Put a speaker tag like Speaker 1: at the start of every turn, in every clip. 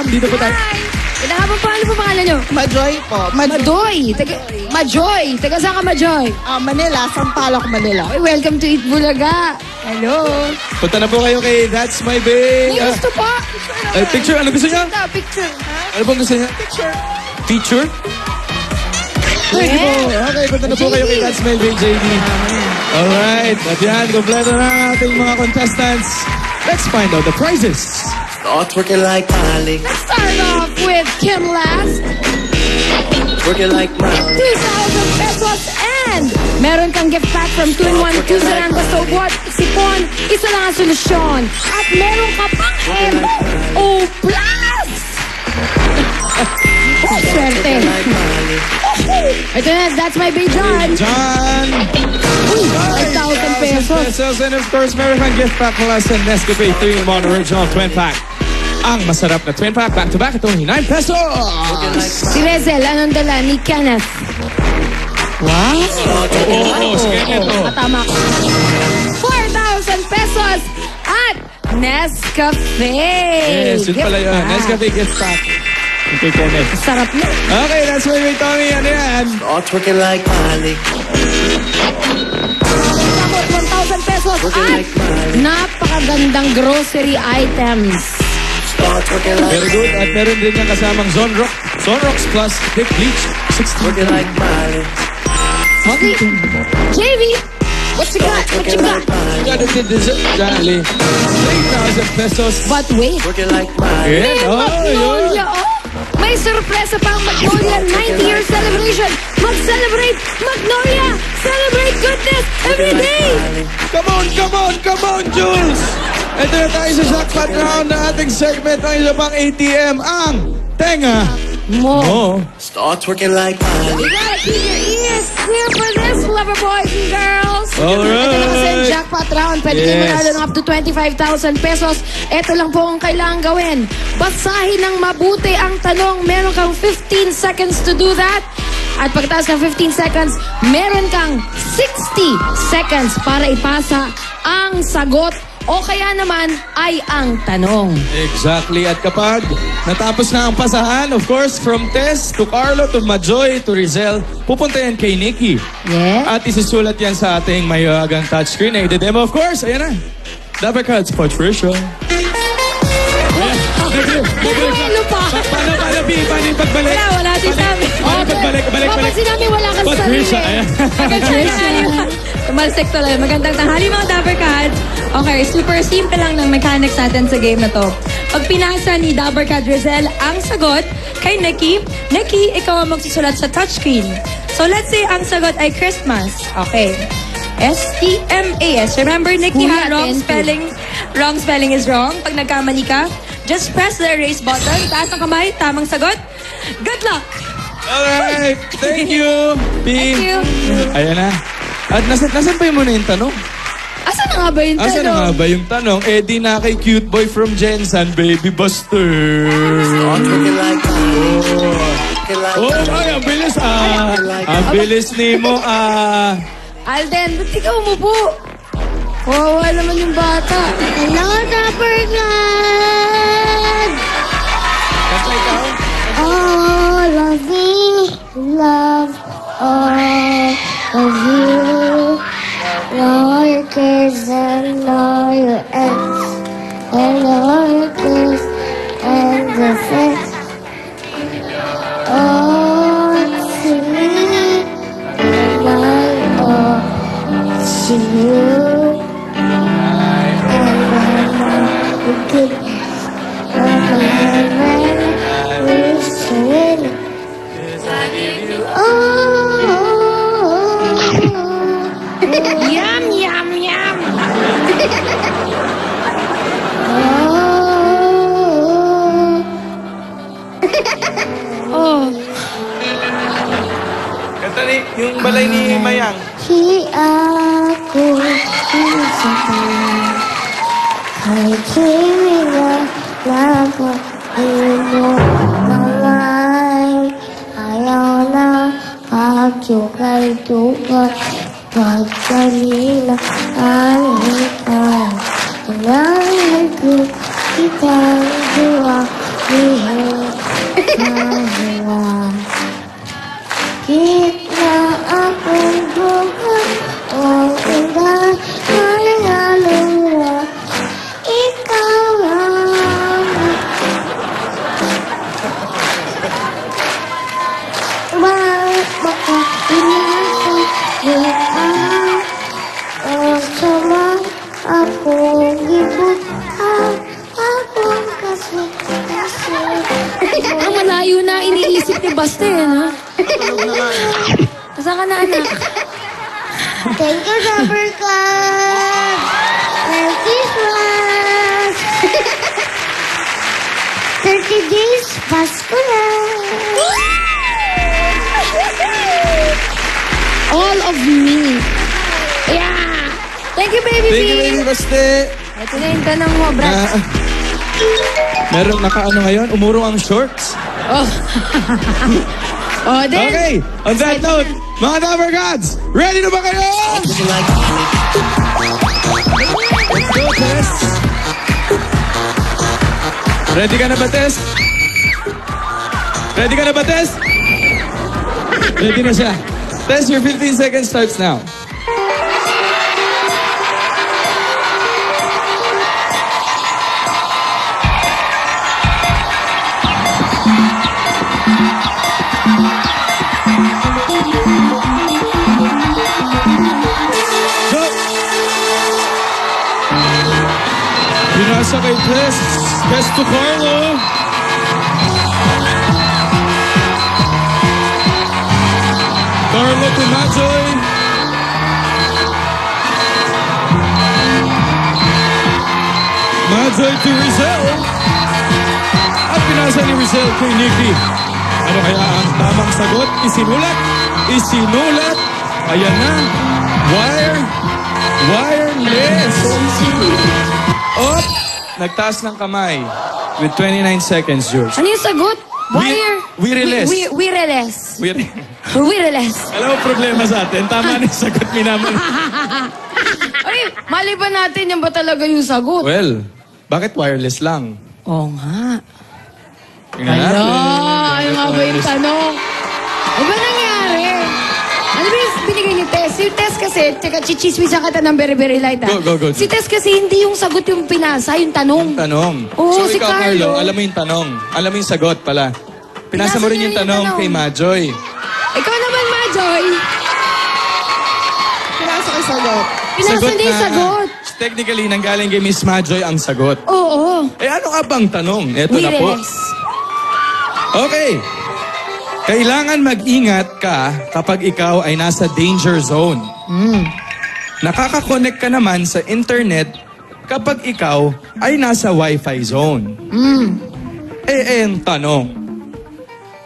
Speaker 1: dito po tayo.
Speaker 2: Hapon po, ano po pangalan nyo?
Speaker 3: Majoy po.
Speaker 2: Majoy. Majoy. Taga saan ka, Majoy?
Speaker 3: Manila, Sampaloc, Manila.
Speaker 2: Welcome to Eat Bulaga. Hello.
Speaker 1: Punta na po kayo kay That's My Babe.
Speaker 2: May gusto po.
Speaker 1: Picture, ano gusto niya?
Speaker 2: Picture.
Speaker 1: Ano pong gusto niya?
Speaker 3: Picture.
Speaker 1: Feature? Thank you po. Okay, punta na po kayo kay That's My Babe, JD. Alright, at yan, kompleto na ang ating mga contestants. Let's find out the prizes.
Speaker 4: Start working like Miley.
Speaker 2: Let's start off with Kim Last.
Speaker 4: Working like Miley.
Speaker 2: 2,000 pesos and meron kang gift pack from 2-in-1 Tuzaran Basta What? Sipon, isa lang ang solusyon. At meron ka pang O+. Oh, swerte. Ito na, That's My Babe, John.
Speaker 1: John!
Speaker 2: 5,000 pesos.
Speaker 1: And of course, meron kang gift pack mula sa Nescafe 3-in-1 Original Twin Pack. Ang masarap na Twin Pack, back-to-back, ito 9 pesos!
Speaker 2: Si Rezel, anong dala ni Kenneth?
Speaker 1: Wow! Oo, si Kenneth.
Speaker 2: Tama ko. 4,000 pesos at Nescafe.
Speaker 1: Yes, yun pala yun. Nescafe gift pack. Okay, Kenneth.
Speaker 2: Sarap na.
Speaker 1: Okay, that's my way, Tommy. Ano yan?
Speaker 4: Start working like Miley.
Speaker 2: 1,000 pesos at napakagandang grocery items.
Speaker 4: Start working like
Speaker 1: Very good. At meron din yung kasamang Zonrox Plus Thick Bleach. 60.
Speaker 4: working like Miley.
Speaker 2: Okay. JV, what you got? What you got?
Speaker 1: Got it, dessert, Charlie. 3,000 pesos.
Speaker 2: But wait.
Speaker 4: Working like Miley.
Speaker 1: Yeah,
Speaker 2: Magnolia, May sorpresa pang Magnolia 90-year celebration. Mag-celebrate Magnolia. Celebrate goodness every day.
Speaker 1: Come on, Jules! Ito na tayo sa jackpot round na ating segment ng isa pang ATM, ang Tenga Mo.
Speaker 4: Start working like Miley.
Speaker 2: You gotta keep your ears clear for this, lover boys and girls.
Speaker 1: Alright.
Speaker 2: Ito na kasi ang jackpot round. Pwede kayo manalo ng up to 25,000 pesos. Ito lang po ang kailangan gawin. Basahin ng mabuti ang tanong. Meron kang 15 seconds to do that. At pagkatapos ng 15 seconds, meron kang 60 seconds para ipasa ang sagot o kaya naman ay ang tanong.
Speaker 1: Exactly. At kapag natapos na ang pasahan, of course, from Tess to Carlo to Majoy to Rizel, pupunta yan kay Nikki.
Speaker 2: Yeah.
Speaker 1: At isusulat yan sa ating mayagang touchscreen na i-demo, of course. Ayan na. Dapper Cards, Patricia.
Speaker 2: Ano pa?
Speaker 1: Paano yung pagbalik?
Speaker 2: Wala si Sammy.
Speaker 1: Balik.
Speaker 2: Papansin namin wala kang sarili.
Speaker 1: Patricia, ayan.
Speaker 5: Tumalsik tuloy. Magandang tanghali mga Dapper Cats. Okay, super simple lang ng mechanics natin sa game na to. Pag pinasa ni Dapper Cat Rizel ang sagot kay Nikki, ikaw ang magsusulat sa touchscreen. So let's say ang sagot ay Christmas. Okay. S-T-M-A-S. Remember, Nikki, wrong spelling is wrong. Pag nagkamali ka, just press the erase button. Taas ang kamay, tamang sagot. Good luck!
Speaker 1: Alright. Thank you, B.
Speaker 5: Thank you.
Speaker 1: Ayan na. At nasan pa yung muna yung tanong?
Speaker 2: Asan na nga ba yung tanong?
Speaker 1: Asan na nga ba yung tanong? Eh di na kay cute boy from Jensen, Baby Buster.
Speaker 4: Start working like Miley.
Speaker 1: Ay, ang bilis Ang bilis ni mo
Speaker 2: Alden, ba't ikaw umupo? Wawa naman yung bata. Hello, Dapper God!
Speaker 1: Kanta ikaw?
Speaker 6: All of me love all of you. All your kids and all your ex. And all your kids and the sex. All to me and I all to you. And I know the goodness of heaven.
Speaker 2: Yum, yum, yum! Oh.
Speaker 1: Kanta ni, yung balay ni Mayang.
Speaker 6: Di ako sasaktan kay kimiga na mo malay. Ayaw na pagtukay-tukay pagkanila ang hikay. Kailangan ko kitang duwa.
Speaker 2: Baste, ha? Saan ka na, anak?
Speaker 6: Thank you, Dabber Cats! Merry Christmas! 30 days, Pasko na!
Speaker 2: All of me. Yeah! Thank you, baby
Speaker 1: Thank you,
Speaker 2: Bean.
Speaker 1: baby Baste.
Speaker 2: Ito na yung tanong mo, Brad.
Speaker 1: Meron nakaano ngayon? Umurong ang shorts.
Speaker 2: Oh. Oh, then.
Speaker 1: Okay, on that note, mga Dabber Cats, ready na ba kayo?
Speaker 4: Twerking like Miley.
Speaker 1: Let's go, Tess. Ready ka na ba, Tess? Ready ka na ba, Tess? Ready na siya. Tess, your 15 seconds starts now. Go! Pinasa kay Tess. Tess to Carlo. Carlo to Majoy. Majoy to Rizal. At pinasa ni Rizal kay Nikki. Ano kaya ang tamang sagot? Isinulat. Isinulat. Ayan na. Wireless. Op. Nagtaas ng kamay. With 29 seconds, George.
Speaker 2: Ano yung sagot? Wire.
Speaker 1: Wireless.
Speaker 2: Wireless.
Speaker 1: We're...
Speaker 2: Wireless.
Speaker 1: Alam mo problema sa atin? Tama na yung sagot minaman.
Speaker 2: Ay, mali ba natin yan ba talaga yung sagot?
Speaker 1: Well, bakit wireless lang?
Speaker 2: Oo nga.
Speaker 1: Tingnan natin.
Speaker 2: Ano nga ba yung tanong? Ano ba nangyari? Ano ba yung binigay ni Tess? Yung Tess kasi, teka, chichismisan kita ng very light, ha?
Speaker 1: Go.
Speaker 2: Si Tess kasi hindi yung sagot yung pinasa, yung tanong.
Speaker 1: Tanong.
Speaker 2: Oo,
Speaker 1: So
Speaker 2: si
Speaker 1: ikaw,
Speaker 2: Carlo.
Speaker 1: Carlo, alam mo yung tanong. Alam mo yung sagot pala. Pinasa mo rin yung tanong kay Majoy.
Speaker 2: Ikaw naman, Majoy.
Speaker 3: Pinasa ko sagot.
Speaker 2: Pinasa niya yung sagot.
Speaker 1: Technically, nanggaling kay Miss Majoy ang sagot.
Speaker 2: Oo.
Speaker 1: Eh, ano nga bang tanong? Eto na po.
Speaker 2: Wireless.
Speaker 1: Okay. Kailangan mag-ingat ka kapag ikaw ay nasa danger zone. Nakaka-connect ka naman sa internet kapag ikaw ay nasa Wi-Fi zone. Ang tanong,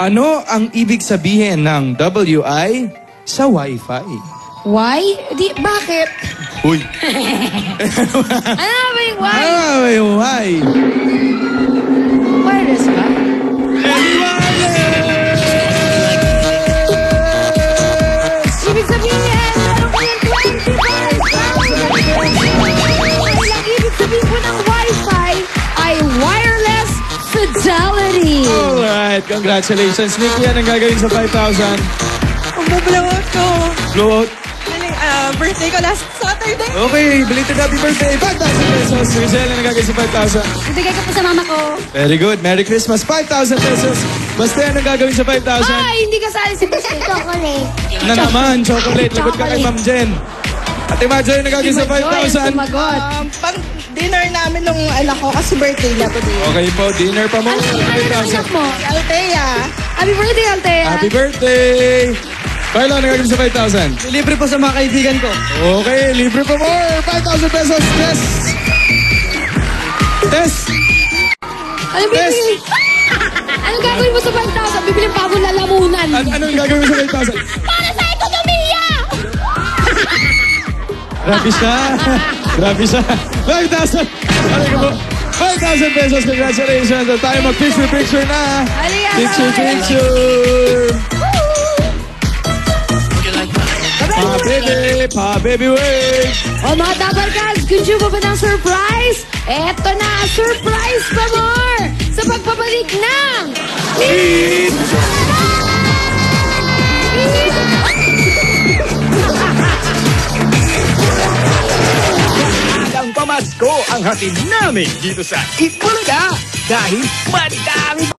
Speaker 1: ano ang ibig sabihin ng WI sa Wi-Fi?
Speaker 2: Why? Bakit?
Speaker 1: Uy.
Speaker 2: Ano nga ba yung why?
Speaker 1: Ano ba yung why?
Speaker 2: Wireless ba? Ibig sabihin niya, meron ko yung 25,000. Ang ibig sabihin po ng Wi-Fi ay wireless fidelity.
Speaker 1: Alright, congratulations. Nikki, anong gagawin sa 5,000?
Speaker 3: Mag-blow out ko.
Speaker 1: Blow out.
Speaker 3: Birthday ko last Saturday.
Speaker 1: Okay, belated happy birthday. 5,000 pesos. Rizal, anong gagawin sa 5,000?
Speaker 2: Ibigay ko po sa mama ko.
Speaker 1: Very good. Merry Christmas. 5,000 pesos. Basta anong gagawin sa 5,000?
Speaker 2: Ay, hindi kasali si Biscuit.
Speaker 6: Chocolate.
Speaker 1: Na naman, chocolate. Lagot ka kay Ma'am Jen. Ate Majoy, anong gagawin sa 5,000?
Speaker 2: Sumagot.
Speaker 3: Pang dinner namin nung anak ko kasi birthday niya today.
Speaker 1: Okay po, dinner pa mo.
Speaker 2: Ano yung anak mo?
Speaker 3: Si Althea.
Speaker 2: Happy birthday, Althea.
Speaker 1: Happy birthday! Carlo, anong gagawin sa 5,000?
Speaker 7: Libre po sa mga kaibigan ko.
Speaker 1: Okay, libre pa more. 5,000 pesos. Tess! Tess!
Speaker 2: Ano bibili? Anong gagawin mo sa 5,000? Bibili pa ako lalamunan.
Speaker 1: Anong gagawin mo sa 5,000?
Speaker 2: Para sa ekonomiya!
Speaker 1: Grabe siya. Grabe siya. 5,000. Alay ko po. 5,000 pesos. Congratulations. At tayo mag-picture na.
Speaker 2: Halika,
Speaker 1: Picture. Pa-baby, wait.
Speaker 2: O mga Dabber Cats, gusto mo ba ng surprise? Eto na, surprise pa more sa pagpabalik ng
Speaker 1: Eat!
Speaker 8: Ang pamasko ang hatid namin dito sa Eat Bulaga dahil madami